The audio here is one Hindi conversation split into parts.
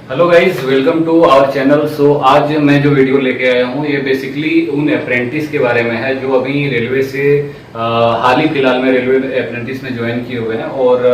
Hello guys, welcome to our channel. So आज मैं जो वीडियो लेके आया हूँ ये बेसिकली उन अप्रेंटिस के बारे में है जो अभी रेलवे से हाल ही फिलहाल में रेलवे अप्रेंटिस में ज्वाइन किए हुए हैं। और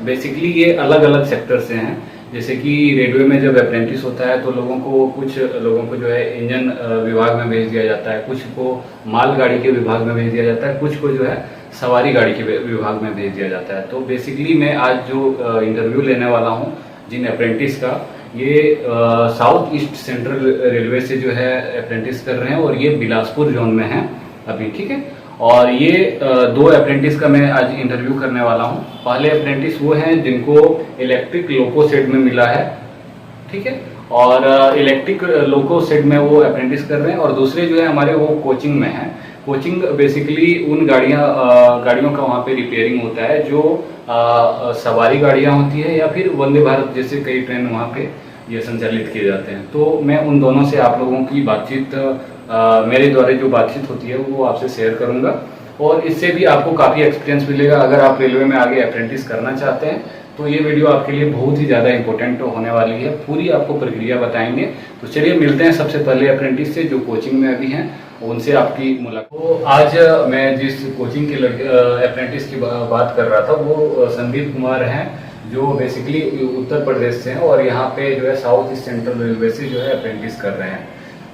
बेसिकली ये अलग अलग सेक्टर से हैं। जैसे कि रेलवे में जब अप्रेंटिस होता है तो कुछ लोगों को जो है इंजन विभाग में भेज दिया जाता है, कुछ को माल गाड़ी के विभाग में भेज दिया जाता है, कुछ को जो है सवारी गाड़ी के विभाग में भेज दिया जाता है। तो बेसिकली मैं आज जो इंटरव्यू लेने वाला हूँ जिन अप्रेंटिस का, ये साउथ ईस्ट सेंट्रल रेलवे से जो है अप्रेंटिस कर रहे हैं और ये बिलासपुर जोन में है अभी, ठीक है। और ये दो अप्रेंटिस का मैं आज इंटरव्यू करने वाला हूँ। पहले अप्रेंटिस वो हैं जिनको इलेक्ट्रिक लोको शेड में मिला है, ठीक है, और इलेक्ट्रिक लोको शेड में वो अप्रेंटिस कर रहे हैं। और दूसरे जो है हमारे वो कोचिंग में है। कोचिंग बेसिकली उन गाड़ियों का वहाँ पे रिपेयरिंग होता है जो सवारी गाड़ियाँ होती है या फिर वंदे भारत जैसे कई ट्रेन वहाँ पे ये संचालित किए जाते हैं। तो मैं उन दोनों से आप लोगों की बातचीत मेरे द्वारा जो बातचीत होती है वो आपसे शेयर करूँगा और इससे भी आपको काफ़ी एक्सपीरियंस मिलेगा। अगर आप रेलवे में आगे अप्रेंटिस करना चाहते हैं तो ये वीडियो आपके लिए बहुत ही ज़्यादा इंपॉर्टेंट होने वाली है। पूरी आपको प्रक्रिया बताएंगे। तो चलिए मिलते हैं सबसे पहले अप्रेंटिस से जो कोचिंग में अभी हैं, उनसे आपकी मुलाकात। तो आज मैं जिस कोचिंग के अप्रेंटिस की बात कर रहा था वो संदीप कुमार हैं जो बेसिकली उत्तर प्रदेश से हैं और यहाँ पे जो है साउथ ईस्ट सेंट्रल रेलवे से जो है अप्रेंटिस कर रहे हैं।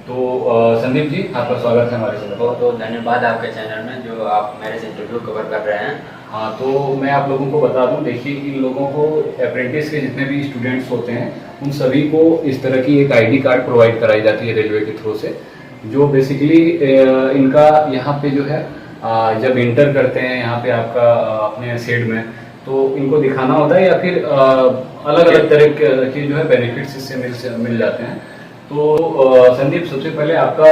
तो संदीप जी, आपका स्वागत है हमारे साथ। बहुत बहुत धन्यवाद आपके चैनल में जो आप मेरे से इंटरव्यू कवर कर रहे हैं। हाँ, तो मैं आप लोगों को बता दूं, देखिए इन लोगों को अप्रेंटिस के जितने भी स्टूडेंट्स होते हैं उन सभी को इस तरह की एक आईडी कार्ड प्रोवाइड कराई जाती है रेलवे के थ्रू से, जो बेसिकली इनका यहाँ पे जो है जब इंटर करते हैं यहाँ पे आपका अपने शेड में, तो इनको दिखाना होता है या फिर अलग अलग तरह के जो है बेनिफिट्स इससे मिल जाते हैं। तो संदीप, सबसे पहले आपका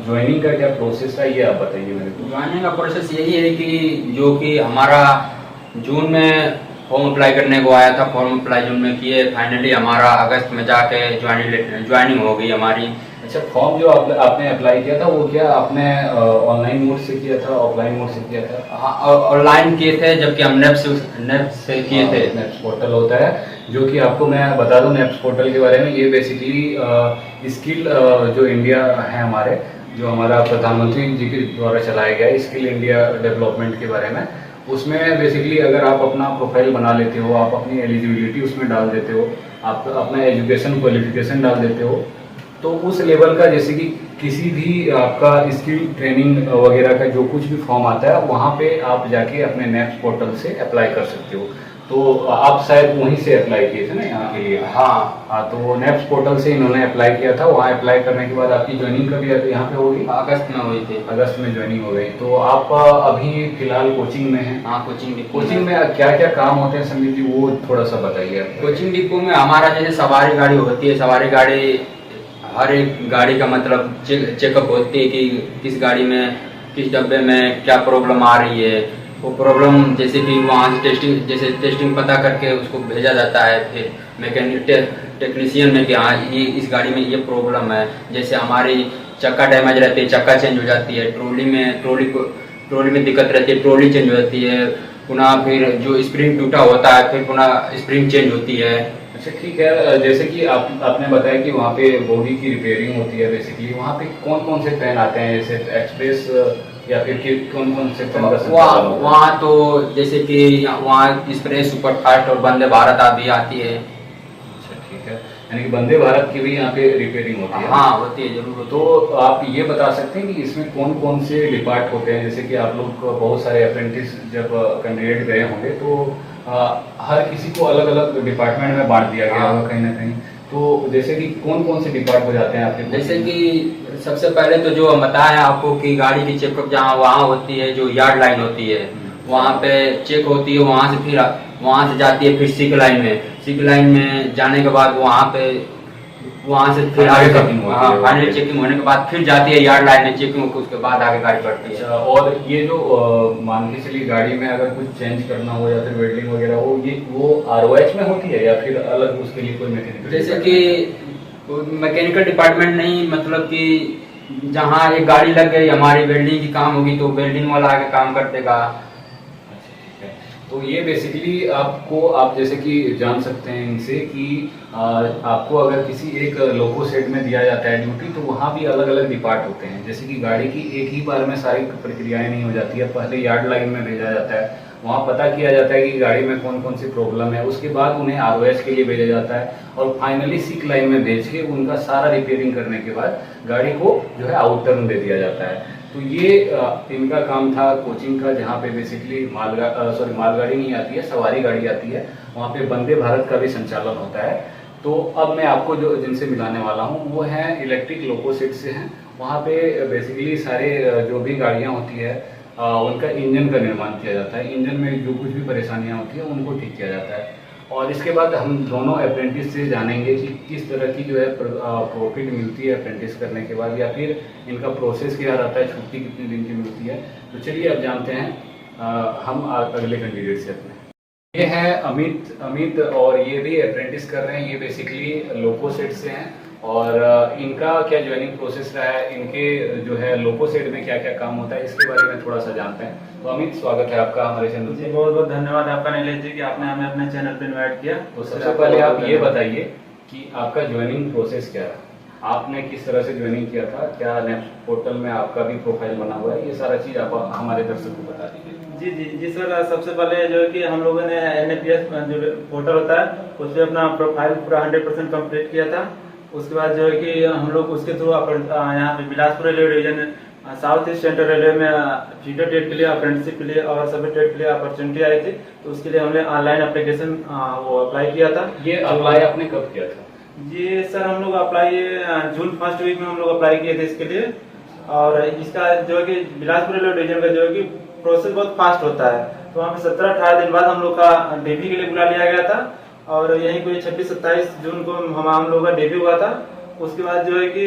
ज्वाइनिंग का क्या प्रोसेस है ये आप बताइए मेरे को। ज्वाइनिंग का प्रोसेस यही है कि जो कि हमारा जून में फॉर्म अप्लाई करने को आया था, फॉर्म अप्लाई जून में किए, फाइनली हमारा अगस्त में जाके ज्वाइनिंग हो गई हमारी। अच्छा, फॉर्म जो आपने अप्लाई किया था वो क्या आपने ऑनलाइन मोड से किया था, ऑफलाइन मोड से किया था? हाँ, ऑनलाइन किए थे, जबकि हम नेप्स से किए थे। नेप्स पोर्टल होता है जो कि आपको मैं बता दूं नेप्स पोर्टल के बारे में। ये बेसिकली स्किल जो इंडिया है हमारे, जो हमारा प्रधानमंत्री जी के द्वारा चलाया गया स्किल इंडिया डेवलपमेंट के बारे में, उसमें बेसिकली अगर आप अपना प्रोफाइल बना लेते हो, आप अपनी एलिजिबिलिटी उसमें डाल देते हो, आप अपना एजुकेशन क्वालिफिकेशन डाल देते हो, तो उस लेवल का जैसे कि किसी भी आपका स्किल ट्रेनिंग वगैरह का जो कुछ भी फॉर्म आता है वहाँ पे आप जाके अपने नेप्स पोर्टल से अप्लाई कर सकते हो। तो आप शायद वहीं से अप्लाई किए थे ना यहाँ के लिए? हाँ, तो नेप्स पोर्टल से इन्होंने अप्लाई किया था। वहाँ अप्लाई करने के बाद आपकी ज्वाइनिंग कभी यहाँ पे होगी? अगस्त में हुई थी। अगस्त में ज्वाइनिंग हो गई। तो आप अभी फिलहाल कोचिंग में हैं? हाँ, कोचिंग में क्या क्या काम होते हैं संदीप जी, वो थोड़ा सा बताइए। कोचिंग डिपो में हमारा जैसे सवारी गाड़ी होती है, सवारी गाड़ी हर एक गाड़ी का मतलब चेकअप होती है कि किस गाड़ी में किस डब्बे में क्या प्रॉब्लम आ रही है। वो प्रॉब्लम जैसे कि वहाँ से टेस्टिंग पता करके उसको भेजा जाता है फिर मैकेनिक टेक्नीशियन में कि हाँ ये इस गाड़ी में ये प्रॉब्लम है। जैसे हमारी चक्का डैमेज रहती है, चक्का चेंज हो जाती है, ट्रॉली में दिक्कत रहती है, ट्रॉली चेंज हो जाती है, पुनः फिर जो स्प्रिंग टूटा होता है फिर पुनः स्प्रिंग चेंज होती है। अच्छा, ठीक है। जैसे कि आपने बताया कि वहाँ पे बॉडी की रिपेयरिंग होती है, बेसिकली वहाँ पे कौन कौन से ट्रेन आते हैं, जैसे एक्सप्रेस या फिर कौन कौन से ट्रेन? वहाँ तो जैसे कि वहाँ एक्सप्रेस, सुपरफास्ट और वंदे भारत भी आती है। अच्छा, ठीक है। यानी कि वंदे भारत की भी यहाँ पे रिपेयरिंग होती है? हाँ, होती है जरूर। तो आप ये बता सकते हैं कि इसमें कौन कौन से डिपार्ट होते हैं? जैसे कि आप लोग बहुत सारे अप्रेंटिस जब कैंडिडेट गए होंगे तो हर किसी को अलग अलग डिपार्टमेंट में बांट दिया गया होगा कहीं ना कहीं। तो जैसे कि कौन कौन से डिपार्ट हो जाते हैं आपके? जैसे कि सबसे पहले तो जो बताया है आपको कि गाड़ी की चेकअप जहाँ वहाँ होती है, जो यार्ड लाइन होती है वहाँ पे चेक होती है। वहाँ से जाती है फिर सिक लाइन में। सिक लाइन में जाने के बाद वहाँ से फिर आगे फाइनल चेकिंग होने के बाद फिर जाती है यार्ड लाइन में चेकिंग, उसके बाद आगे गाड़ी बढ़ती है। और ये जो मान के चलिए गाड़ी में अगर कुछ चेंज करना हो या फिर वेल्डिंग वगैरह हो, वो ROH में होती है या फिर अलग उसके लिए कोई मैकेनिकल? जैसे कि मैकेनिकल डिपार्टमेंट नहीं, मतलब कि जहाँ एक गाड़ी लग गई हमारी वेल्डिंग की काम होगी तो वेल्डिंग वाला आगे काम कर देगा। तो ये बेसिकली आप जैसे कि जान सकते हैं इनसे कि आपको अगर किसी एक लोको सेट में दिया जाता है ड्यूटी, तो वहाँ भी अलग अलग डिपार्ट होते हैं। जैसे कि गाड़ी की एक ही बार में सारी प्रक्रियाएं नहीं हो जाती है, पहले यार्ड लाइन में भेजा जाता है, वहाँ पता किया जाता है कि गाड़ी में कौन कौन सी प्रॉब्लम है, उसके बाद उन्हें ROS के लिए भेजा जाता है और फाइनली सिक लाइन में भेज के उनका सारा रिपेयरिंग करने के बाद गाड़ी को जो है आउट टर्न दे दिया जाता है। तो ये इनका काम था कोचिंग का, जहाँ पे बेसिकली मालगाड़ी नहीं आती है, सवारी गाड़ी आती है, वहाँ पे वंदे भारत का भी संचालन होता है। तो अब मैं आपको जो जिनसे मिलाने वाला हूँ वो हैं इलेक्ट्रिक लोको सेट से हैं। वहाँ पे बेसिकली सारे जो भी गाड़ियाँ होती है उनका इंजन का निर्माण किया जाता है, इंजन में जो कुछ भी परेशानियाँ होती हैं उनको ठीक किया जाता है। और इसके बाद हम दोनों अप्रेंटिस से जानेंगे कि किस तरह की जो है प्रॉफिट मिलती है अप्रेंटिस करने के बाद, या फिर इनका प्रोसेस क्या रहता है, छुट्टी कितने दिन की मिलती है। तो चलिए अब जानते हैं हम अगले कैंडिडेट से अपने। ये है अमित और ये भी अप्रेंटिस कर रहे हैं। ये बेसिकली लोको सेट से हैं और इनका क्या ज्वाइनिंग प्रोसेस रहा है, इनके जो है लोको सेट में क्या क्या काम होता है, इसके बारे में थोड़ा सा जानते हैं। तो अमित, स्वागत है आपका हमारे चैनल जी, पे। बहुत बहुत धन्यवाद आपका नीलेश जी कि आपने हमें अपने चैनल पे इनवाइट किया। तो सबसे पहले आप ये बताइए कि आपका ज्वाइनिंग प्रोसेस क्या रहा, आपने किस तरह से ज्वाइनिंग किया था, क्या नेप्स पोर्टल में आपका भी प्रोफाइल बना हुआ है, ये सारा चीज़ आप हमारे दर्शकों को बता दीजिए। जी सर, सबसे पहले जो है कि हम लोगों ने NAPS जो पोर्टल होता है उस पर अपना प्रोफाइल पूरा 100% कंप्लीट किया था। उसके बाद जो है कि हम लोग उसके थ्रू यहाँ पे Bilaspur railway division south east central railway में फीडर ट्रेड के लिए, अप्रेंटिसशिप के लिए और सभी ट्रेड के लिए अपॉर्चुनिटी आई थी। तो उसके लिए हमने ऑनलाइन एप्लीकेशन वो अप्लाई किया था। ये अप्लाई आपने कब किया था? जी सर, हम लोग अप्लाई जून फर्स्ट वीक में हम लोग अप्लाई किए थे इसके लिए। और इसका जो है कि बिलासपुर रेलवे डिवीजन का जो है कि प्रोसेस बहुत फास्ट होता है। तो वहाँ पे 17-18 दिन बाद हम लोग का डेब्यू के लिए बुला लिया गया था और यही कोई 26-27 जून को हम लोग का डेब्यू हुआ था। उसके बाद जो है कि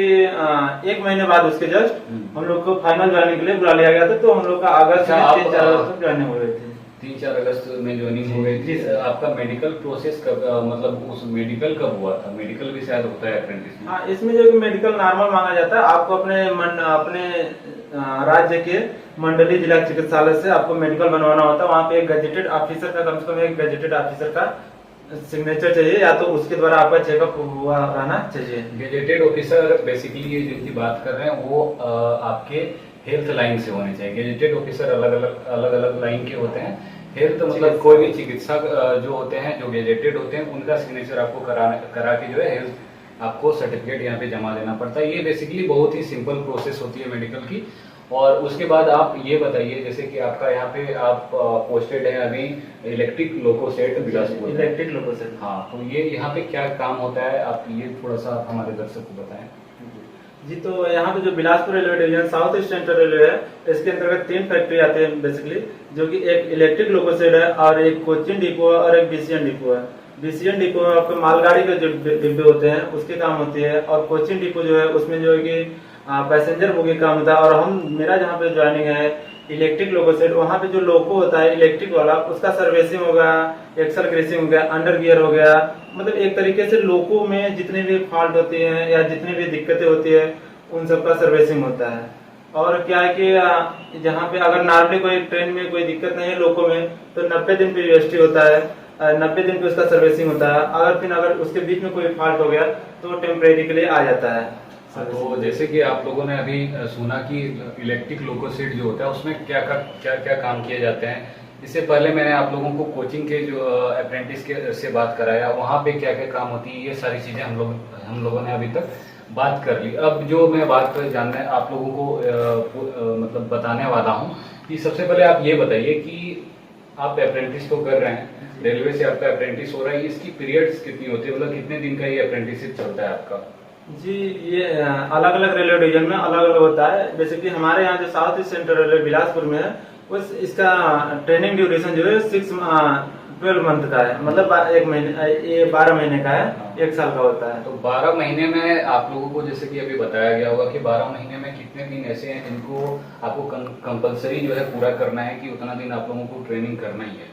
1 महीने बाद उसके जस्ट हम लोग को फाइनल ज्वाइनिंग के लिए बुला लिया गया था। तो हम लोग का अगस्त में 3-4 अगस्त तक ज्वाइनिंग हो गई थी। 3-4 अगस्त में ज्वाइनिंग हो गई थी। आपका मेडिकल प्रोसेस कब, मतलब उस मेडिकल कब हुआ था? मेडिकल भी शायद होता है अप्रेंटिस में। हाँ, इसमें जो कि मेडिकल नॉर्मल मांगा जाता है। आपको अपने राज्य के मंडली जिला चिकित्सालय से आपको मेडिकल बनवाना होता है। वहाँ पे एक गजेटेड ऑफिसर का, कम से कम एक गजेटेड ऑफिसर का सिग्नेचर चाहिए, या तो उसके द्वारा आपका चेकअप हुआ रहना चाहिए। गेजेटेड ऑफिसर बेसिकली ये जिनकी बात कर रहे हैं वो आपके हेल्थ लाइन से होने चाहिए। गेजेटेड ऑफिसर अलग अलग लाइन के होते हैं। हेल्थ मतलब कोई भी चिकित्सक जो होते हैं, जो गेजेटेड होते हैं, उनका सिग्नेचर आपको करा के जो है हेल्थ आपको सर्टिफिकेट यहाँ पे जमा देना पड़ता है। ये बेसिकली बहुत ही सिंपल प्रोसेस होती है मेडिकल की। और उसके बाद आप ये बताइए, जैसे कि आपका यहाँ पे आप पोस्टेड है अभी electric loco set Bilaspur. Electric loco set, हाँ, तो ये यहाँ पे क्या काम होता है, आप ये थोड़ा सा हमारे दर्शक को बताएं। जी, तो यहाँ पे जो Bilaspur railway division south east central railway है, इसके अंतर्गत 3 फैक्ट्री आती है बेसिकली, जो कि एक इलेक्ट्रिक लोको सेट है और एक कोचिंग डिपो है और एक BCN डिपो है। BCN डिपो में आपके मालगाड़ी के जो डिब्बे होते हैं उसके काम होती है, और कोचिंग डिपो जो है उसमें जो है कि पैसेंजर बोगी काम होता है। और मेरा जहाँ पे ज्वाइनिंग है इलेक्ट्रिक लोको सेट, वहाँ पे जो लोको होता है इलेक्ट्रिक वाला, उसका सर्विसिंग हो गया, एक्सल ग्रेसिंग हो गया, अंडर गियर हो गया, मतलब एक तरीके से लोको में जितने भी फॉल्ट होती हैं या जितनी भी दिक्कतें होती है उन सबका सर्विसिंग होता है। और क्या है कि जहाँ पे अगर नॉर्मली कोई ट्रेन में कोई दिक्कत नहीं है लोको में, तो 90 दिन पे UST होता है, 90 दिन पे उसका सर्विसिंग होता है। अगर उसके बीच में कोई फॉल्ट हो गया तो टेम्परेरी के लिए आ जाता है। तो जैसे कि आप लोगों ने अभी सुना कि इलेक्ट्रिक लोको सेट जो होता है उसमें क्या क्या काम किए जाते हैं। इससे पहले मैंने आप लोगों को कोचिंग के जो अप्रेंटिस के से बात कराया, वहाँ पे क्या क्या काम होती है, ये सारी चीज़ें हम लोगों ने अभी तक बात कर ली। अब जो मैं बात जानने आप लोगों को मतलब बताने वाला हूँ कि सबसे पहले आप ये बताइए कि आप अप्रेंटिस तो कर रहे हैं, रेलवे से आपका अप्रेंटिस हो रहा है, इसकी पीरियड्स कितनी होती है, मतलब कितने दिन का ये अप्रेंटिसशिप चलता है आपका? जी, ये अलग अलग रेलवे डिवीजन में अलग अलग होता है। जैसे कि हमारे यहाँ जो south east central railway Bilaspur में है, उस इसका ट्रेनिंग ड्यूरेशन जो है 12 मंथ का है, मतलब 1 महीने, ये 12 महीने का है, 1 साल का होता है। तो 12 महीने में आप लोगों को जैसे कि अभी बताया गया होगा कि 12 महीने में कितने दिन ऐसे हैं जिनको आपको कंपलसरी जो है पूरा करना है कि उतना दिन आप लोगों को ट्रेनिंग करना ही है?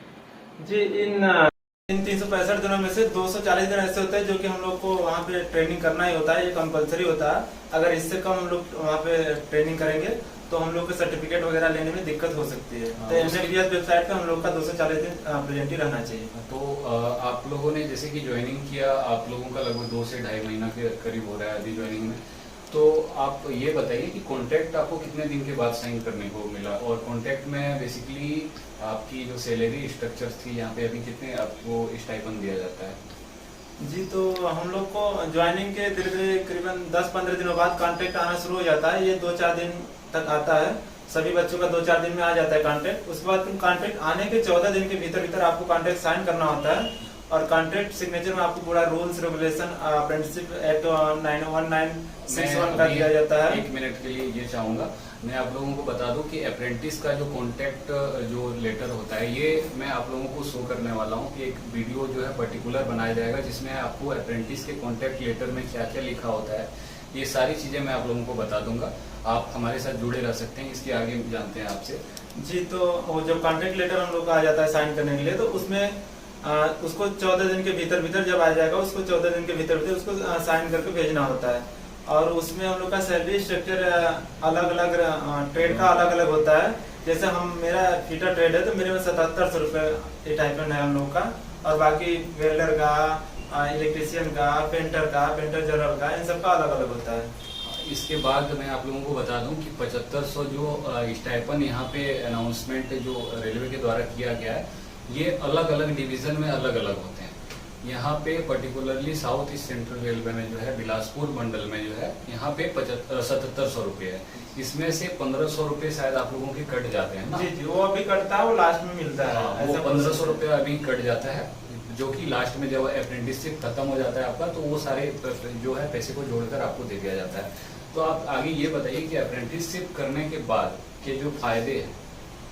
जी, इन 365 दिनों में से 240 दिन ऐसे होते हैं जो कि हम लोग को वहाँ पे ट्रेनिंग करना ही होता है, ये कंपलसरी होता है। अगर इससे कम हम लोग वहाँ पे ट्रेनिंग करेंगे तो हम लोग को सर्टिफिकेट वगैरह लेने में दिक्कत हो सकती है। हाँ, तो MJBS वेबसाइट पे हम लोग का 240 दिन प्रेजेंट ही रहना चाहिए। तो आप लोगों ने जैसे कि ज्वाइनिंग किया, आप लोगों का लगभग 2 से ढाई महीना के करीब हो रहा है अभी ज्वाइनिंग में। तो आप ये बताइए कि कॉन्ट्रैक्ट आपको कितने दिन के बाद साइन करने को मिला, और कॉन्ट्रैक्ट में बेसिकली आपकी जो सैलरी स्ट्रक्चर थी यहाँ पे अभी कितने आपको स्टाइपेंड दिया जाता है? जी, तो हम लोग को ज्वाइनिंग के धीरे करीबन 10-15 दिनों बाद कॉन्ट्रैक्ट आना शुरू हो जाता है। ये 2-4 दिन तक आता है, सभी बच्चों का 2-4 दिन में आ जाता है कॉन्ट्रैक्ट। उसके बाद कॉन्ट्रैक्ट आने के 14 दिन के भीतर आपको कॉन्ट्रैक्ट साइन करना होता है, और कॉन्ट्रैक्ट सिग्नेचर में आपको पूरा रूल्स रेगुलेशन अप्रेंटिसशिप एक्ट 1961 का दिया जाता है। 1 मिनट के लिए ये चाहूँगा मैं आप लोगों को बता दूं कि अप्रेंटिस का जो कॉन्ट्रैक्ट जो लेटर होता है, ये मैं आप लोगों को शो करने वाला हूँ कि एक वीडियो जो है पर्टिकुलर बनाया जाएगा जिसमें आपको अप्रेंटिस के कॉन्ट्रैक्ट लेटर में क्या क्या लिखा होता है, ये सारी चीज़ें मैं आप लोगों को बता दूंगा। आप हमारे साथ जुड़े रह सकते हैं, इसके आगे जानते हैं आपसे। जी, तो वो जब कॉन्ट्रैक्ट लेटर हम लोग का आ जाता है साइन करने के लिए, तो उसमें उसको 14 दिन के भीतर जब आ जाएगा, उसको 14 दिन के भीतर उसको साइन करके भेजना होता है। और उसमें हम लोग का सैलरी स्ट्रक्चर अलग अलग ट्रेड का अलग अलग होता है। जैसे मेरा फीटर ट्रेड है, तो मेरे में 7700 रुपये स्टाइपेंड है हम लोग का, और बाकी वेल्डर का, इलेक्ट्रीशियन का, पेंटर जनरल का, इन सब का अलग अलग होता है। इसके बाद मैं आप लोगों को बता दूं कि 7500 जो स्टाइपेंड यहाँ पे अनाउंसमेंट जो रेलवे के द्वारा किया गया है, ये अलग अलग डिवीजन में अलग अलग होते हैं। यहाँ पे particularly south east central railway में जो है बिलासपुर मंडल में जो है यहाँ पे 7700 रुपये है। इसमें से 1500 रुपये शायद आप लोगों के कट जाते हैं ना? जी, वो अभी कटता है, वो लास्ट में मिलता है। वो 1500 रुपये अभी कट जाता है, जो कि लास्ट में जब अप्रेंटिसशिप खत्म हो जाता है आपका, तो वो सारे जो है पैसे को जोड़कर आपको दे दिया जाता है। तो आप आगे ये बताइए कि अप्रेंटिसशिप करने के बाद के जो फायदे हैं,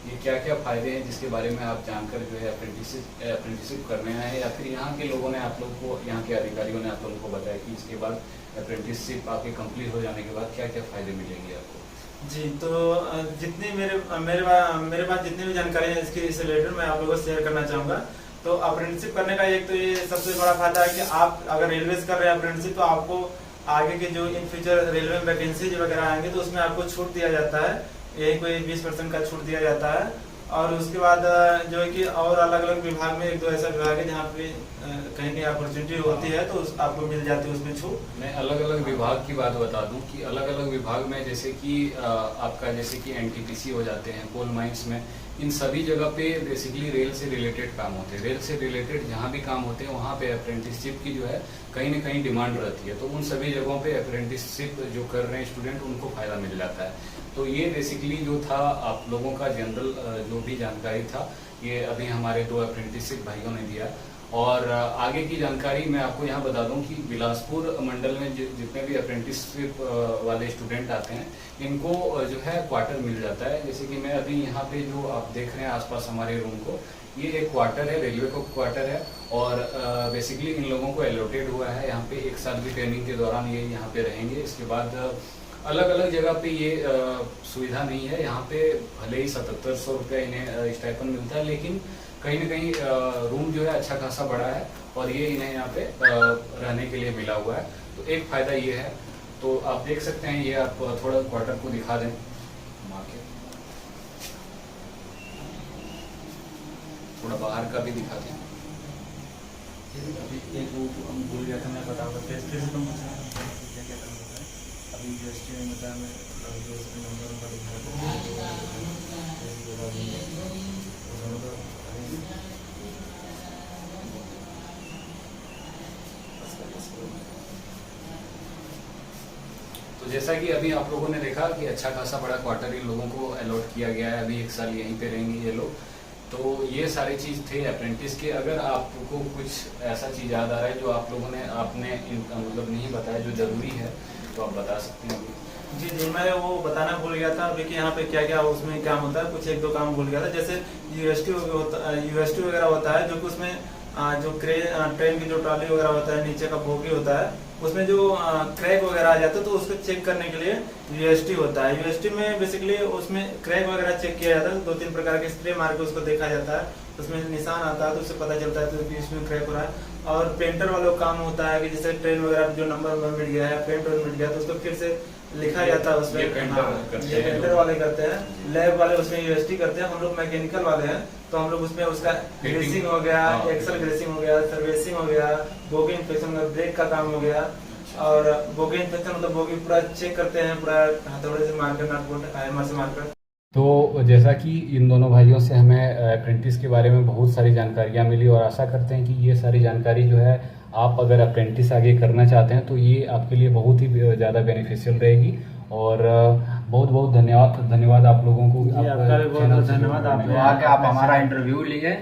ये क्या क्या फायदे हैं जिसके बारे में आप जानकर जो है अप्रेंटिसशिप करने आए हैं, या फिर यहाँ के लोगों ने आप लोग को, यहाँ के अधिकारियों ने आप लोगों को बताया कि इसके बाद अप्रेंटिसशिप आपके कंप्लीट हो जाने के बाद क्या क्या फायदे मिलेंगे आपको? जी, तो जितनी मेरे पास जितनी भी जानकारी है इसके इस रिलेटेड मैं आप लोगों को शेयर करना चाहूँगा। तो अप्रेंटिसशिप करने का एक तो ये सबसे बड़ा फायदा है कि आप अगर रेलवे से कर रहे हैं अप्रेंटिसशिप, तो आपको आगे के जो इन फ्यूचर रेलवे में वैकेंसी वगैरह आएंगे, तो उसमें आपको छूट दिया जाता है, यही कोई 20% का छूट दिया जाता है। और उसके बाद जो है कि और अलग अलग विभाग में 1-2 ऐसा विभाग है जहाँ पे कहीं कहीं अपॉर्चुनिटी होती है, तो आपको मिल जाती है उसमें छूट। मैं अलग अलग विभाग की बात बता दूं कि अलग अलग विभाग में जैसे कि आपका जैसे कि NTPC हो जाते हैं, कोल माइंस में, इन सभी जगह पे बेसिकली रेल से रिलेटेड काम होते हैं। रेल से रिलेटेड जहाँ भी काम होते हैं वहाँ पे अप्रेंटिसशिप की जो है कहीं ना कहीं डिमांड रहती है, तो उन सभी जगहों पे अप्रेंटिसशिप जो कर रहे हैं स्टूडेंट, उनको फायदा मिल जाता है। तो ये बेसिकली जो था आप लोगों का जनरल जो भी जानकारी था, ये अभी हमारे 2 अप्रेंटिसशिप भाइयों ने दिया। और आगे की जानकारी मैं आपको यहाँ बता दूं कि बिलासपुर मंडल में जितने भी अप्रेंटिसशिप वाले स्टूडेंट आते हैं, इनको जो है क्वार्टर मिल जाता है। जैसे कि मैं अभी यहाँ पे जो आप देख रहे हैं आसपास हमारे रूम को, ये एक क्वार्टर है, रेलवे का क्वार्टर है, और बेसिकली इन लोगों को अलॉटेड हुआ है यहाँ पे 1 साल की ट्रेनिंग के दौरान ये यहाँ पे रहेंगे। इसके बाद अलग अलग जगह पे ये सुविधा नहीं है। यहाँ पे भले ही 7700 रुपये इन्हें स्टाइपेंड मिलता है, लेकिन कहीं ना कहीं रूम जो है अच्छा खासा बड़ा है, और ये इन्हें यहाँ पे रहने के लिए मिला हुआ है। तो एक फायदा ये है। तो आप देख सकते हैं, ये आप थोड़ा क्वार्टर को दिखा दें, थोड़ा बाहर का भी दिखा दें। एक वो हम भूल गया था, मैं बताऊंगा फिर से तो मुझे क्या क्या करना होता है। अभी यूएसटी में बताया मैं नंबर तो जैसा कि अभी आप लोगों ने देखा कि अच्छा खासा बड़ा क्वार्टर इन लोगों को अलॉट किया गया है, अभी 1 साल यहीं पे रहेंगे ये लोग। तो ये सारी चीज़ थे अप्रेंटिस के। अगर आपको कुछ ऐसा चीज़ याद आ रहा है जो आप लोगों ने आपने मतलब नहीं बताया, जो ज़रूरी है, तो आप बता सकते हैं अभी। जी, मैं वो बताना भूल गया था अभी कि यहाँ पे क्या क्या उसमें काम होता है। कुछ 1-2 काम भूल गया था, जैसे यूएसटी वगैरह होता है, जो कि उसमें जो ट्रेन की जो ट्रॉली वगैरह होता है, नीचे का बोगी होता है, उसमें जो क्रैक वगैरह आ जाता है तो उसको चेक करने के लिए यूएसटी होता है। यूएसटी में बेसिकली उसमें क्रैक वगैरह चेक किया जाता है, 2-3 प्रकार के स्प्रे मार के उसको देखा जाता है, उसमें निशान आता है तो उससे पता चलता है तो कि इसमें क्रैक हो रहा है। और पेंटर वालों का काम होता है कि जैसे ट्रेन वगैरह जो नंबर मिट गया है, पेंट मिट गया तो उसको फिर से लिखा जाता है उसमें। ये पेंटर वाले करते हैं, लैब वाले उसमें यूएसटी करते हैं, हम लोग मैकेनिकल वाले हैं तो हम लोग उसमें उसका ग्रेसिंग हो गया, एक्सल ग्रेसिंग हो गया, सर्विसिंग हो गया, बोगी इंस्पेक्शन का ब्रेक का काम हो गया। और बोगी इंस्पेक्शन मतलब बोगी पूरा चेक करते हैं, पूरा हथौड़े से मारकर, नट बोल्ट हैमर से मारकर। तो जैसा कि इन दोनों भाइयों से हमें अप्रेंटिस के बारे में बहुत सारी जानकारियाँ मिली और आशा करते हैं कि ये सारी जानकारी जो है आप अगर अप्रेंटिस आगे करना चाहते हैं तो ये आपके लिए बहुत ही ज़्यादा बेनिफिशियल रहेगी। और बहुत बहुत धन्यवाद आप लोगों को। आपका भी बहुत बहुत धन्यवाद, आप हमारा इंटरव्यू लिए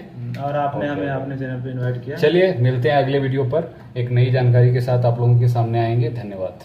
और आपने हमें अपने चैनल पे इनवाइट किया। चलिए मिलते हैं अगले वीडियो पर, एक नई जानकारी के साथ आप लोगों के सामने आएंगे। धन्यवाद।